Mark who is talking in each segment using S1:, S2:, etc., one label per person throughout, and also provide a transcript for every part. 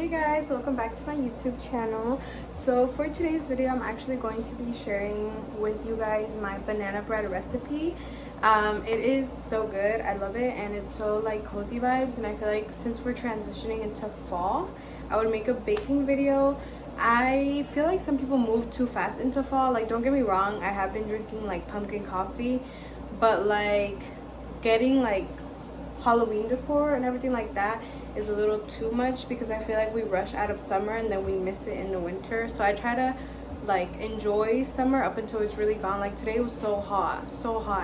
S1: Hey guys, welcome back to my YouTube channel. So for today's video, I'm actually going to be sharing with you guys my banana bread recipe. It is so good. I love it, and it's so like cozy vibes, and I feel like since we're transitioning into fall, I would make a baking video. I feel like some people move too fast into fall. Like, don't get me wrong, I have been drinking like pumpkin coffee, but like getting like Halloween decor and everything like that is a little too much because I feel like we rush out of summer and then we miss it in the winter. So I try to like enjoy summer up until it's really gone. Like today was so hot,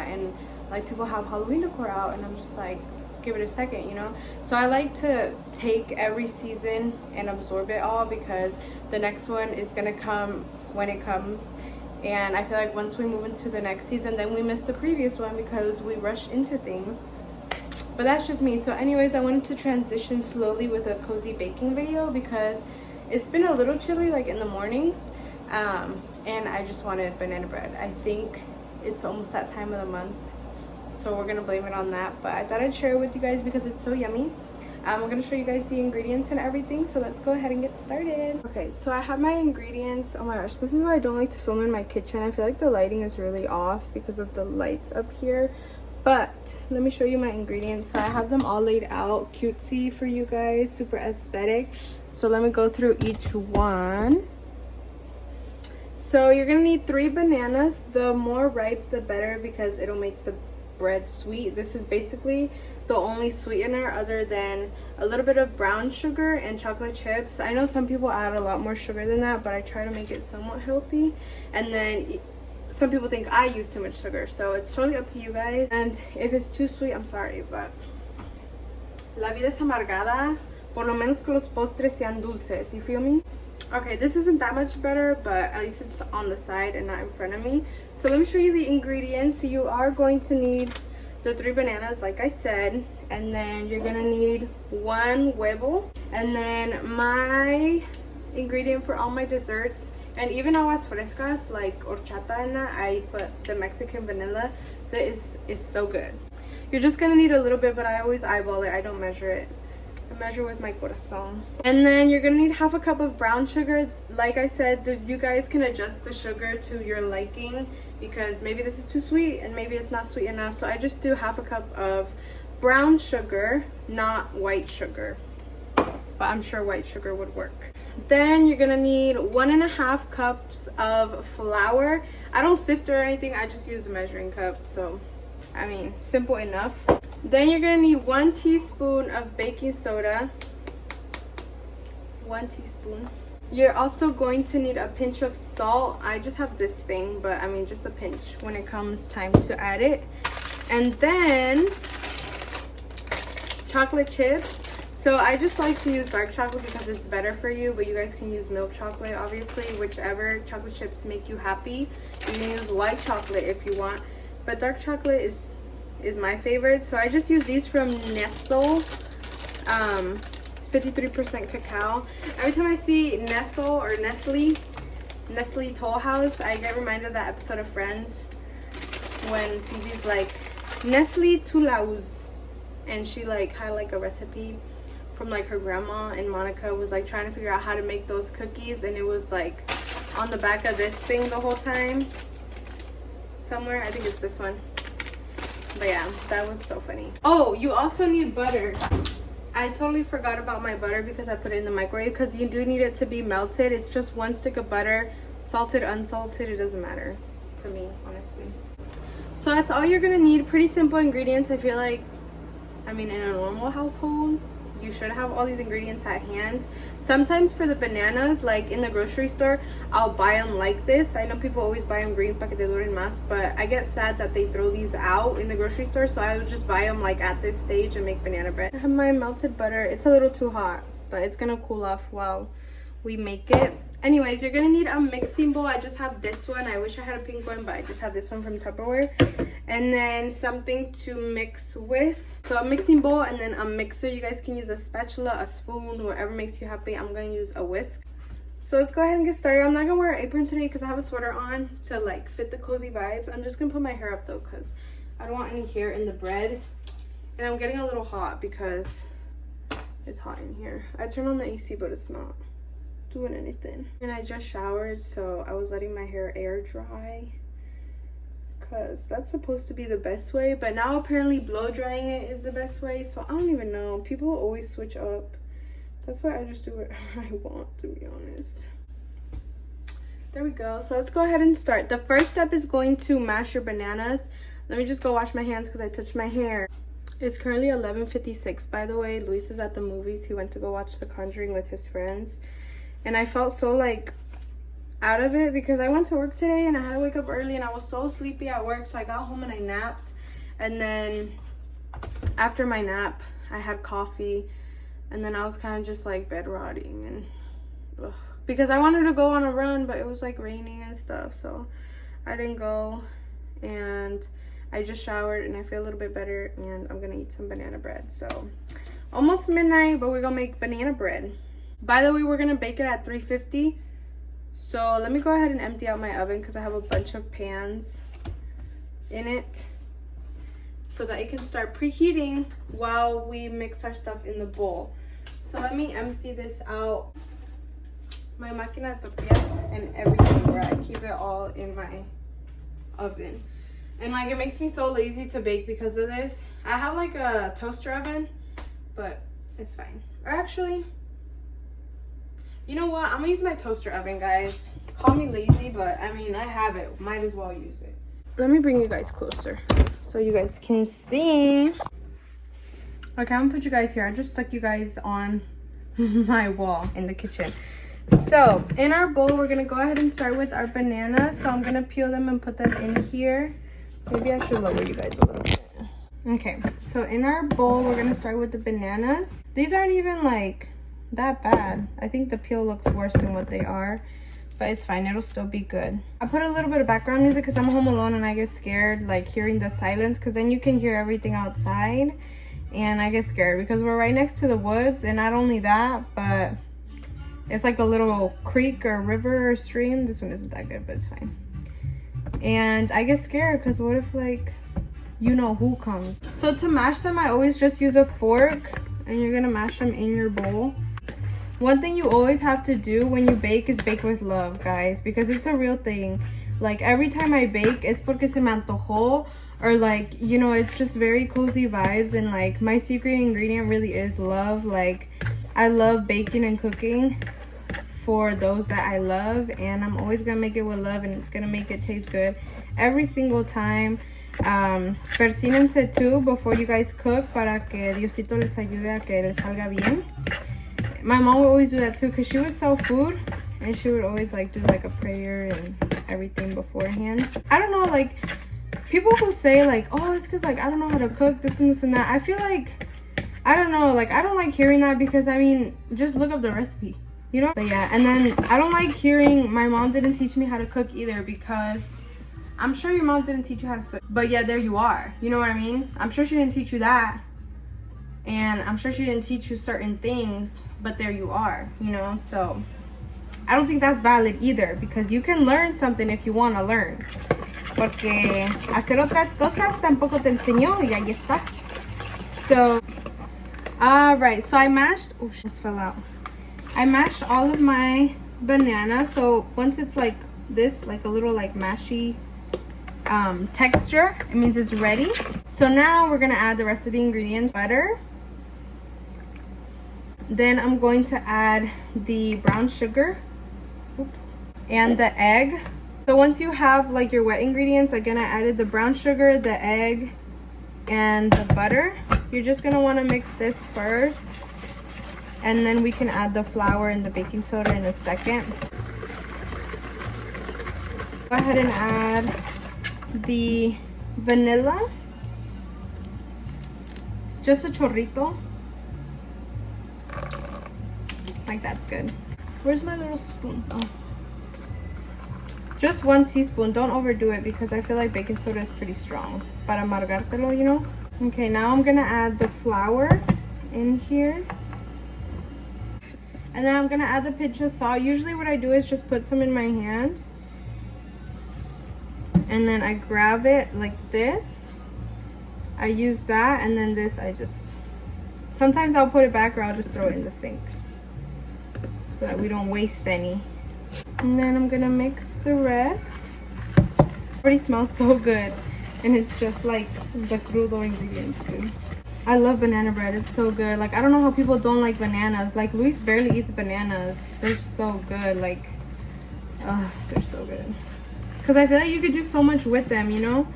S1: and like people have Halloween decor out, and I'm just like, give it a second, you know. So I like to take every season and absorb it all because the next one is gonna come when it comes. And I feel like once we move into the next season, then we miss the previous one because we rush into things. But that's just me. So anyways, I wanted to transition slowly with a cozy baking video because it's been a little chilly like in the mornings, and I just wanted banana bread. I think it's almost that time of the month, so we're gonna blame it on that. But I thought I'd share it with you guys because it's so yummy. We're gonna show you guys the ingredients and everything, so let's go ahead and get started. Okay, so I have my ingredients. Oh my gosh, this is why I don't like to film in my kitchen. I feel like the lighting is really off because of the lights up here. But let me show you my ingredients. So I have them all laid out cutesy for you guys, super aesthetic. So let me go through each one. So you're gonna need 3 bananas. The more ripe the better because it'll make the bread sweet. This is basically the only sweetener other than a little bit of brown sugar and chocolate chips. I know some people add a lot more sugar than that, but I try to make it somewhat healthy. And then some people think I use too much sugar, so it's totally up to you guys. And if it's too sweet, I'm sorry, but la vida es amargada, por lo menos que los postres sean dulces, you feel me? Okay, this isn't that much better, but at least it's on the side and not in front of me. So let me show you the ingredients. So you are going to need the 3 bananas, like I said, and then you're gonna need 1 huevo, and then my ingredient for all my desserts and even aguas frescas like horchata and that, I put the Mexican vanilla. That is so good. You're just gonna need a little bit, but I always eyeball it. I don't measure it. I measure with my corazón. And then you're gonna need 1/2 cup of brown sugar. Like I said, you guys can adjust the sugar to your liking because maybe this is too sweet and maybe it's not sweet enough. So I just do 1/2 cup of brown sugar, not white sugar. But I'm sure white sugar would work. Then you're gonna need 1.5 cups of flour. I don't sift or anything, I just use a measuring cup, so I mean, simple enough. Then you're gonna need 1 teaspoon of baking soda. 1 teaspoon. You're also going to need a pinch of salt. I just have this thing, but I mean just a pinch when it comes time to add it. And then chocolate chips. So I just like to use dark chocolate because it's better for you, but you guys can use milk chocolate, obviously, whichever chocolate chips make you happy. You can use white chocolate if you want, but dark chocolate is my favorite. So I just use these from Nestle, 53% cacao. Every time I see Nestle or Nestle Toll House, I get reminded of that episode of Friends when Phoebe's like, Nestle Toulouse, and she like had like a recipe from like her grandma, and Monica was like trying to figure out how to make those cookies, and it was like on the back of this thing the whole time somewhere. I think it's this one, but yeah, that was so funny. Oh, you also need butter. I totally forgot about my butter because I put it in the microwave, because you do need it to be melted. It's just 1 stick of butter, salted, unsalted, it doesn't matter to me, honestly. So that's all you're gonna need. Pretty simple ingredients. I feel like, I mean, in a normal household you should have all these ingredients at hand. Sometimes for the bananas, like in the grocery store, I'll buy them like this. I know people always buy them green para que te duren más, but I get sad that they throw these out in the grocery store, so I would just buy them like at this stage and make banana bread. I have my melted butter. It's a little too hot, but it's gonna cool off while we make it. Anyways, you're gonna need a mixing bowl. I just have this one. I wish I had a pink one, but I just have this one from Tupperware. And then something to mix with. So a mixing bowl and then a mixer. You guys can use a spatula, a spoon, whatever makes you happy. I'm gonna use a whisk. So let's go ahead and get started. I'm not gonna wear an apron today because I have a sweater on to like fit the cozy vibes. I'm just gonna put my hair up though because I don't want any hair in the bread. And I'm getting a little hot because It's hot in here. I turned on the AC, but it's not doing anything. And I just showered, so I was letting my hair air dry, because that's supposed to be the best way, but now apparently blow drying it is the best way. So I don't even know. People always switch up. That's why I just do whatever I want, to be honest. There we go. So let's go ahead and start. The first step is going to mash your bananas. Let me just go wash my hands because I touched my hair. It's currently 11:56, by the way. Luis is at the movies. He went to go watch The Conjuring with his friends. And I felt so like out of it because I went to work today and I had to wake up early and I was so sleepy at work. So I got home and I napped. And then after my nap, I had coffee. And then I was kind of just like bed rotting. And ugh, because I wanted to go on a run, but it was like raining and stuff. So I didn't go. And I just showered and I feel a little bit better. And I'm going to eat some banana bread. So almost midnight, but we're going to make banana bread. By the way, we're going to bake it at 350. So let me go ahead and empty out my oven because I have a bunch of pans in it so that it can start preheating while we mix our stuff in the bowl. So let me empty this out. My máquina de tortillas and everything, where I keep it all in my oven. And like, it makes me so lazy to bake because of this. I have like a toaster oven, but it's fine. Or actually, you know what? I'm gonna use my toaster oven, guys. Call me lazy, but I mean, I have it. Might as well use it. Let me bring you guys closer so you guys can see. Okay, I'm gonna put you guys here. I just stuck you guys on my wall in the kitchen. So in our bowl, we're gonna go ahead and start with our bananas. So I'm gonna peel them and put them in here. Maybe I should lower you guys a little bit. Okay, so in our bowl, we're gonna start with the bananas. These aren't even like that bad. I think the peel looks worse than what they are, but it's fine. It'll still be good. I put a little bit of background music because I'm home alone and I get scared like hearing the silence, because then you can hear everything outside and I get scared because we're right next to the woods. And not only that, but it's like a little creek or river or stream. This one isn't that good, but it's fine. And I get scared because what if like you know who comes. So to mash them, I always just use a fork and you're gonna mash them in your bowl. One thing you always have to do when you bake is bake with love, guys, because it's a real thing. Like every time I bake, it's porque se me antojó, or like, you know, it's just very cozy vibes. And like my secret ingredient really is love. Like I love baking and cooking for those that I love, and I'm always gonna make it with love, and it's gonna make it taste good every single time. Persínense too before you guys cook para que Diosito les ayude a que les salga bien. My mom would always do that too because she would sell food and she would always like do like a prayer and everything beforehand. I don't know, like people who say like, oh, it's because like I don't know how to cook this and this and that. I feel like, I don't know, like I don't like hearing that because I mean, just look up the recipe, you know? But yeah, and then I don't like hearing my mom didn't teach me how to cook either, because I'm sure your mom didn't teach you how to cook. But yeah, there you are. You know what I mean? I'm sure she didn't teach you that. And I'm sure she didn't teach you certain things, but there you are, you know? So I don't think that's valid either, because you can learn something if you want to learn. Porque hacer otras cosas tampoco te enseñó y ahí estás. So, alright, so I mashed, oh, she just fell out. I mashed all of my bananas. So once it's like this, like a little like mashy texture, it means it's ready. So now we're gonna add the rest of the ingredients. Butter. Then I'm going to add the brown sugar, oops, and the egg. So once you have like your wet ingredients, again I added the brown sugar, the egg, and the butter. You're just gonna want to mix this first, and then we can add the flour and the baking soda in a second. Go ahead and add the vanilla, just a chorrito, like that's good. Where's my little spoon? Oh, just 1 teaspoon. Don't overdo it because I feel like baking soda is pretty strong para amargártelo, you know. Okay, now I'm gonna add the flour in here, and then I'm gonna add the pinch of salt. Usually what I do is just put some in my hand and then I grab it like this. I use that, and then this I just Sometimes I'll put it back or I'll just throw it in the sink so that we don't waste any. And then I'm gonna mix the rest. Already smells so good, and it's just like the crudo ingredients too. I love banana bread. It's so good. Like, I don't know how people don't like bananas. Like, Luis barely eats bananas. They're so good. Like, they're so good. Because I feel like you could do so much with them, you know?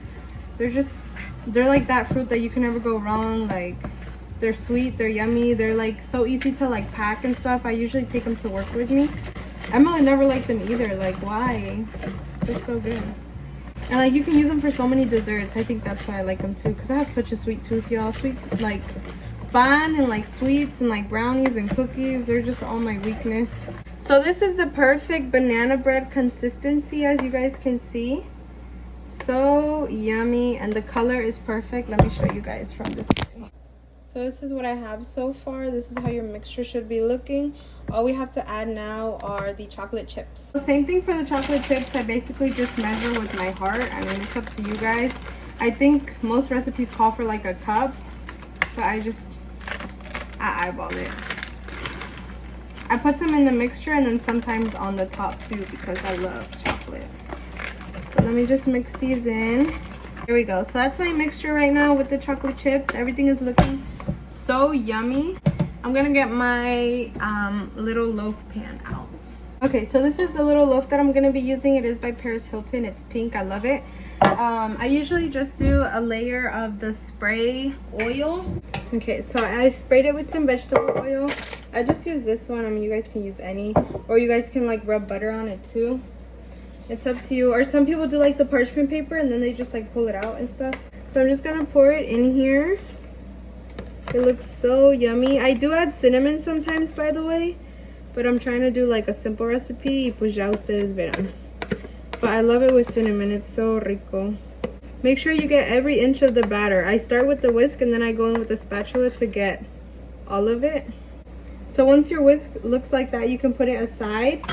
S1: They're like that fruit that you can never go wrong. Like, they're sweet, they're yummy, they're like so easy to like pack and stuff. I usually take them to work with me. Emma never liked them either. Like, why? They're so good. And like, you can use them for so many desserts. I think that's why I like them too, because I have such a sweet tooth, y'all. Sweet, like, fun and like sweets and like brownies and cookies, they're just all my weakness. So this is the perfect banana bread consistency, as you guys can see. So yummy, and the color is perfect. Let me show you guys from this way. So this is what I have so far. This is how your mixture should be looking. All we have to add now are the chocolate chips. The same thing for the chocolate chips. I basically just measure with my heart. I mean, it's up to you guys. I think most recipes call for like a cup, but I eyeball it. I put some in the mixture and then sometimes on the top too, because I love chocolate. But let me just mix these in. Here we go. So that's my mixture right now with the chocolate chips. Everything is looking so yummy. I'm gonna get my little loaf pan out. Okay, so this is the little loaf that I'm gonna be using. It is by Paris Hilton. It's pink. I love it. I usually just do a layer of the spray oil. Okay, so I sprayed it with some vegetable oil. I just use this one. I mean, you guys can use any, or you guys can like rub butter on it too. It's up to you. Or some people do like the parchment paper and then they just like pull it out and stuff. So I'm just gonna pour it in here. It looks so yummy. I do add cinnamon sometimes, by the way, but I'm trying to do like a simple recipe. Pues ya ustedes verán. But I love it with cinnamon. It's so rico. Make sure you get every inch of the batter. I start with the whisk and then I go in with the spatula to get all of it. So once your whisk looks like that, you can put it aside.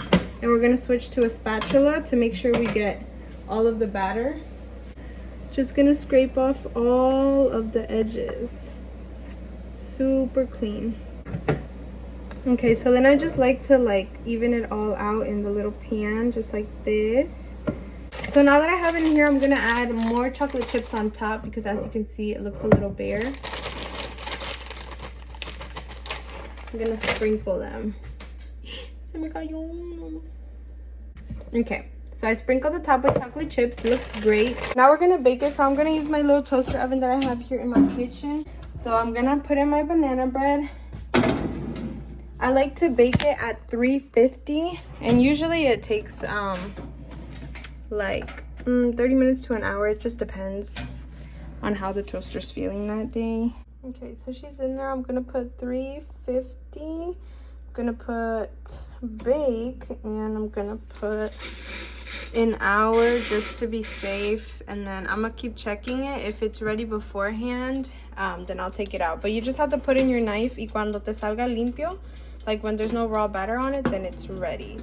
S1: And we're gonna switch to a spatula to make sure we get all of the batter. Just gonna scrape off all of the edges. Super clean. Okay, so then I just like to like even it all out in the little pan, just like this. So now that I have it in here, I'm gonna add more chocolate chips on top because as you can see, it looks a little bare. I'm gonna sprinkle them. Okay, so I sprinkled the top with chocolate chips. It looks great. Now we're gonna bake it. So I'm gonna use my little toaster oven that I have here in my kitchen. So I'm gonna put in my banana bread. I like to bake it at 350, and usually it takes like 30 minutes to an hour. It just depends on how the toaster's feeling that day. Okay, so she's in there. I'm gonna put 350. I'm gonna put bake, and I'm gonna put an hour just to be safe, and then I'm gonna keep checking it. If it's ready beforehand, then I'll take it out. But you just have to put in your knife, y cuando te salga limpio, like when there's no raw batter on it, then it's ready.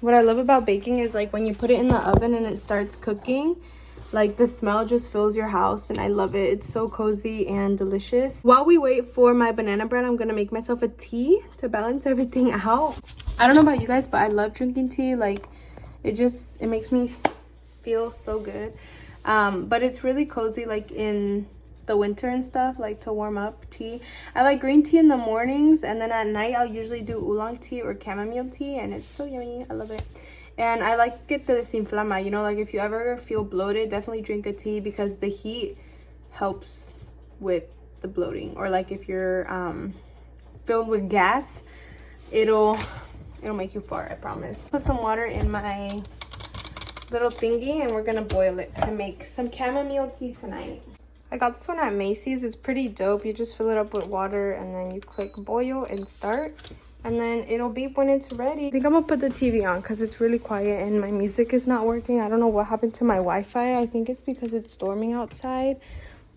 S1: What I love about baking is like when you put it in the oven and it starts cooking, like the smell just fills your house, and I love it. It's so cozy and delicious. While we wait for my banana bread, I'm gonna make myself a tea to balance everything out. I don't know about you guys, but I love drinking tea. Like it makes me feel so good. But it's really cozy like in the winter and stuff, like to warm up tea. I like green tea in the mornings, and then at night I'll usually do oolong tea or chamomile tea, and it's so yummy. I love it. And I like it to desinflama, you know, like if you ever feel bloated, definitely drink a tea because the heat helps with the bloating. Or like if you're filled with gas, it'll make you fart, I promise. Put some water in my little thingy and we're gonna boil it to make some chamomile tea tonight. I got this one at Macy's. It's pretty dope. You just fill it up with water and then you click boil and start. And then it'll beep when it's ready. I think I'm gonna put the TV on because it's really quiet and my music is not working. I don't know what happened to my Wi-Fi. I think it's because it's storming outside.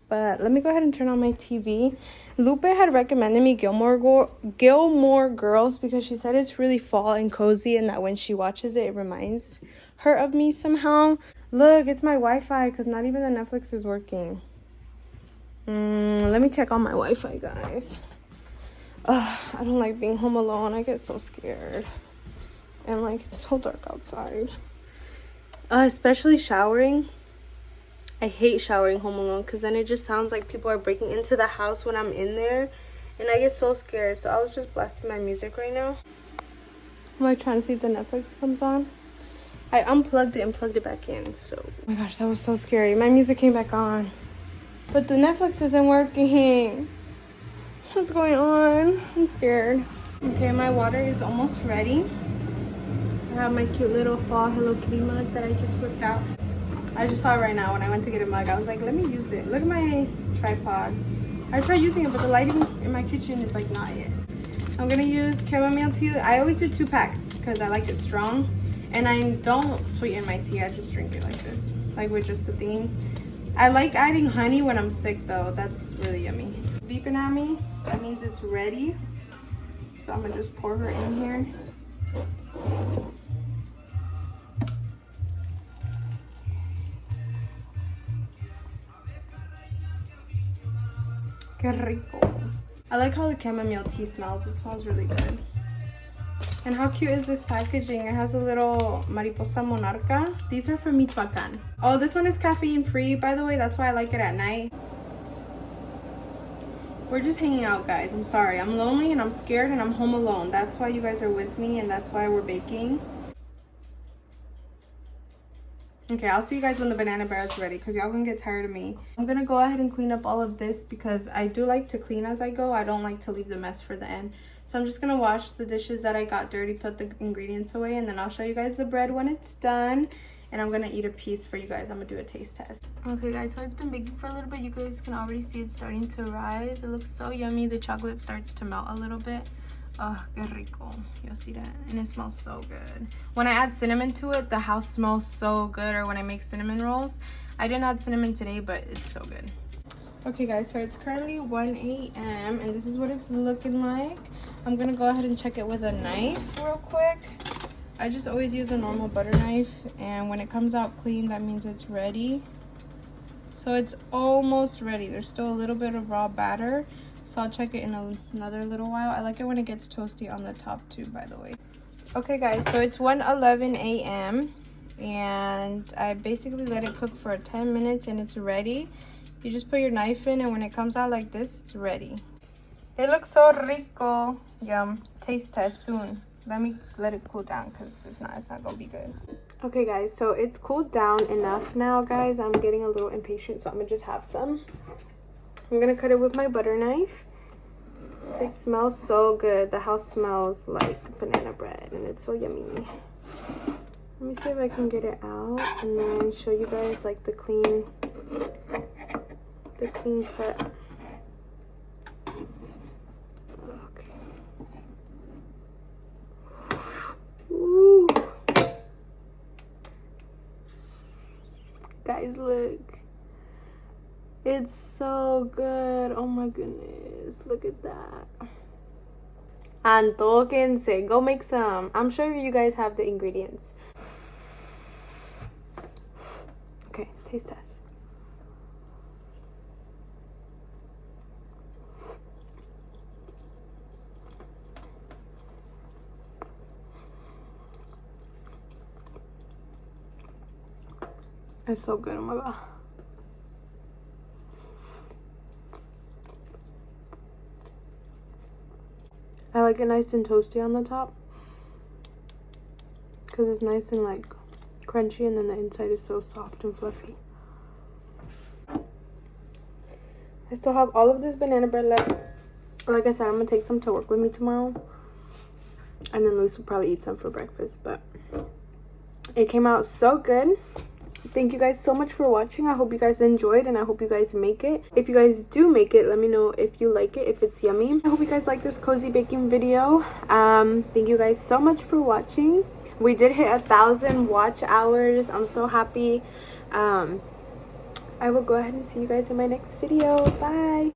S1: But let me go ahead and turn on my TV. Lupe had recommended me Gilmore Girls because she said it's really fall and cozy, and that when she watches it, it reminds her of me somehow. Look, it's my Wi-Fi because not even the Netflix is working. Let me check on my Wi-Fi, guys. I don't like being home alone. I get so scared. And like, it's so dark outside. Especially showering. I hate showering home alone because then it just sounds like people are breaking into the house when I'm in there. And I get so scared. So I was just blasting my music right now. I'm like trying to see if the Netflix comes on. I unplugged it and plugged it back in. So, oh my gosh, that was so scary. My music came back on. But the Netflix isn't working. What's going on? I'm scared. Okay, my water is almost ready. I have my cute little fall Hello Kitty mug that I just whipped out. I just saw it right now when I went to get a mug. I was like, let me use it. Look at my tripod. I tried using it, but the lighting in my kitchen is like not it. I'm gonna use chamomile tea. I always do 2 packs because I like it strong. And I don't sweeten my tea. I just drink it like this, like with just the thingy. I like adding honey when I'm sick though. That's really yummy. Beeping at me, that means it's ready. So I'm gonna just pour her in here. Que rico. I like how the chamomile tea smells. It smells really good. And how cute is this packaging? It has a little mariposa monarca. These are from Michoacan. Oh, this one is caffeine free, by the way. That's why I like it at night. We're just hanging out, guys. I'm sorry. I'm lonely and I'm scared and I'm home alone. That's why you guys are with me and that's why we're baking. Okay, I'll see you guys when the banana bread is ready because y'all gonna get tired of me. I'm gonna go ahead and clean up all of this because I do like to clean as I go. I don't like to leave the mess for the end. So I'm just gonna wash the dishes that I got dirty, put the ingredients away, and then I'll show you guys the bread when it's done. And I'm gonna eat a piece for you guys. I'm gonna do a taste test. Okay guys, so it's been baking for a little bit. You guys can already see it's starting to rise. It looks so yummy. The chocolate starts to melt a little bit. Oh, que rico. You'll see that. And it smells so good. When I add cinnamon to it, the house smells so good. Or when I make cinnamon rolls. I didn't add cinnamon today, but it's so good. Okay guys, so it's currently 1 a.m. and this is what it's looking like. I'm gonna go ahead and check it with a knife real quick. I just always use a normal butter knife, and when it comes out clean, that means it's ready. So it's almost ready. There's still a little bit of raw batter. So I'll check it in another little while. I like it when it gets toasty on the top too, by the way. Okay guys, so it's 1:11 a.m. and I basically let it cook for 10 minutes and it's ready. You just put your knife in and when it comes out like this, it's ready. It looks so rico. Yum. Taste test soon. Let me let it cool down because if not, it's not gonna be good. Okay guys, so it's cooled down enough now, guys. I'm getting a little impatient, so I'm gonna just have some. I'm gonna cut it with my butter knife. It smells so good. The house smells like banana bread and it's so yummy. Let me see if I can get it out and then show you guys like the clean cut. Okay. Ooh. Guys, look. It's so good. Oh my goodness. Look at that. Antójense. Go make some. I'm sure you guys have the ingredients. Okay, taste test. It's so good. Oh my god. I like it nice and toasty on the top because it's nice and like crunchy, and then the inside is so soft and fluffy. I still have all of this banana bread left. Like I said, I'm gonna take some to work with me tomorrow, and then Luis will probably eat some for breakfast. But it came out so good. Thank you guys so much for watching. I hope you guys enjoyed and I hope you guys make it. If you guys do make it, let me know if you like it, if it's yummy. I hope you guys like this cozy baking video. Thank you guys so much for watching. We did hit 1,000 watch hours. I'm so happy. I will go ahead and see you guys in my next video. Bye.